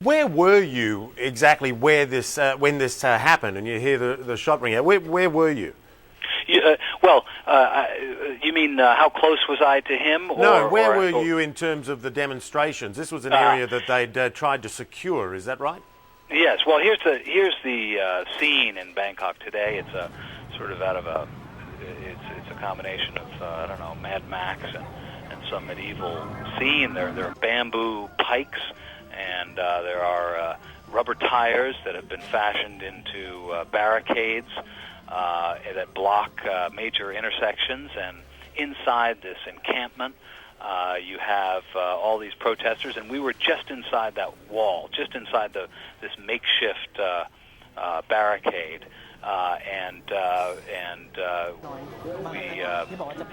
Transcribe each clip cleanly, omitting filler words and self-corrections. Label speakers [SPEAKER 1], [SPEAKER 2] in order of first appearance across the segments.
[SPEAKER 1] Where were you exactly when this happened and you hear the shot ring out? Where were you?
[SPEAKER 2] You mean how close was I to him?
[SPEAKER 1] No, where were you in terms of the demonstrations? This was an area that they'd tried to secure, is that right?
[SPEAKER 2] Yes, well, here's the scene in Bangkok today. It's a sort of it's a combination of, I don't know, Mad Max and some medieval scene. There are bamboo pikes, and there are rubber tires that have been fashioned into barricades that block major intersections. And inside this encampment, you have all these protesters, and we were just inside that wall, just inside this makeshift barricade.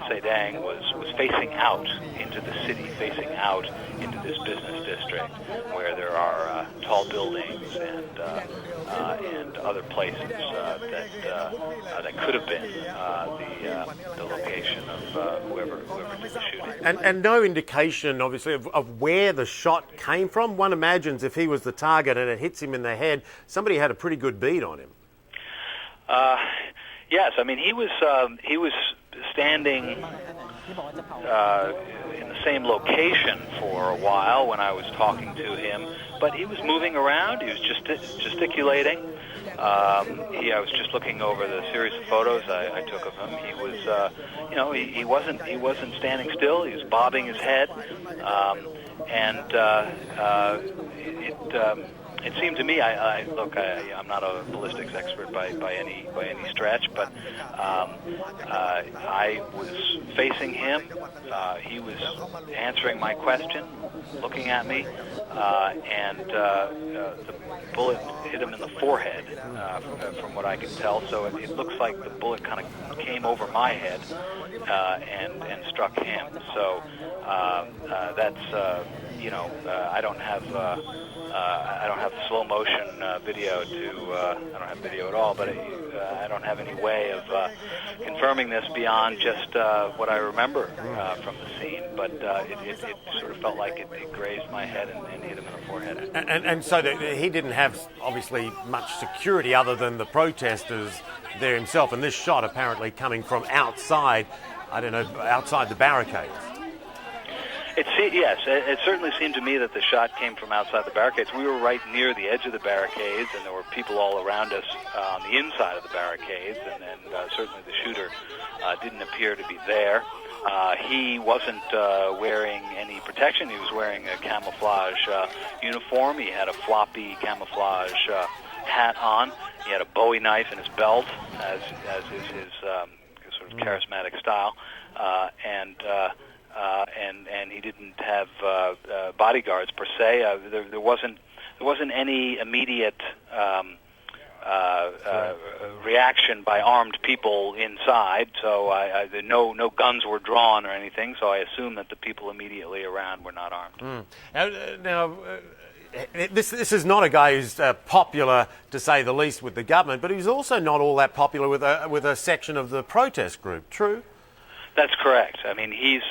[SPEAKER 2] Sedang was facing out into the city, facing out into this business district where there are tall buildings and other places that could have been the location of whoever did the shooting.
[SPEAKER 1] And no indication, obviously, of where the shot came from. One imagines if he was the target and it hits him in the head, somebody had a pretty good bead on him.
[SPEAKER 2] Yes, I mean he was standing in the same location for a while when I was talking to him, but he was moving around. He was just gesticulating. I was just looking over the series of photos I took of him. He was, he wasn't standing still. He was bobbing his head, It seemed to me, I'm not a ballistics expert by any stretch, but I was facing him. He was answering my question, looking at me, and the bullet hit him in the forehead, from what I could tell. So it looks like the bullet kind of came over my head and struck him. So that's I don't have slow motion video I don't have video at all, but I don't have any way of confirming this beyond just what I remember from the scene. But it sort of felt like it grazed my head and hit him in the forehead.
[SPEAKER 1] And so he didn't have obviously much security other than the protesters there himself, and this shot apparently coming from outside, outside the barricades.
[SPEAKER 2] Yes, it certainly seemed to me that the shot came from outside the barricades. We were right near the edge of the barricades, and there were people all around us on the inside of the barricades, and certainly the shooter didn't appear to be there. He wasn't wearing any protection. He was wearing a camouflage uniform. He had a floppy camouflage hat on. He had a Bowie knife in his belt, as is his sort of charismatic style, and he didn't have bodyguards per se. There wasn't any immediate reaction by armed people inside. So no guns were drawn or anything. So I assume that the people immediately around were not armed.
[SPEAKER 1] Now, this is not a guy who's popular, to say the least, with the government, but he's also not all that popular with a section of the protest group. True?
[SPEAKER 2] That's correct. I mean, he is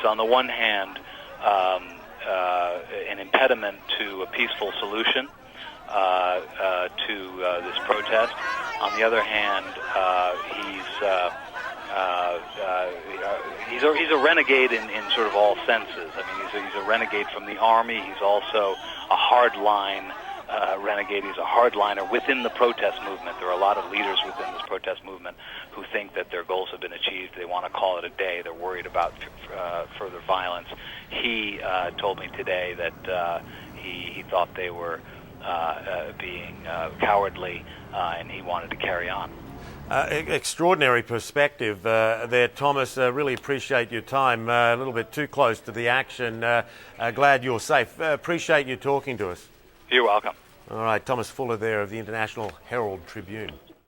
[SPEAKER 2] on the one hand an impediment to a peaceful solution to this protest. On the other hand, he's a renegade in sort of all senses. I mean, he's a renegade from the army. He's also a hardline renegade. He's a hardliner within the protest movement. There are a lot of leaders within this protest movement who think that their goals have been achieved. They want to call it a day. They're worried about further violence. He told me today that he thought they were being cowardly, and he wanted to carry on.
[SPEAKER 1] Extraordinary perspective there, Thomas. Really appreciate your time. A little bit too close to the action. Glad you're safe. Appreciate you talking to us.
[SPEAKER 2] You're welcome.
[SPEAKER 1] All right, Thomas Fuller there of the International Herald Tribune.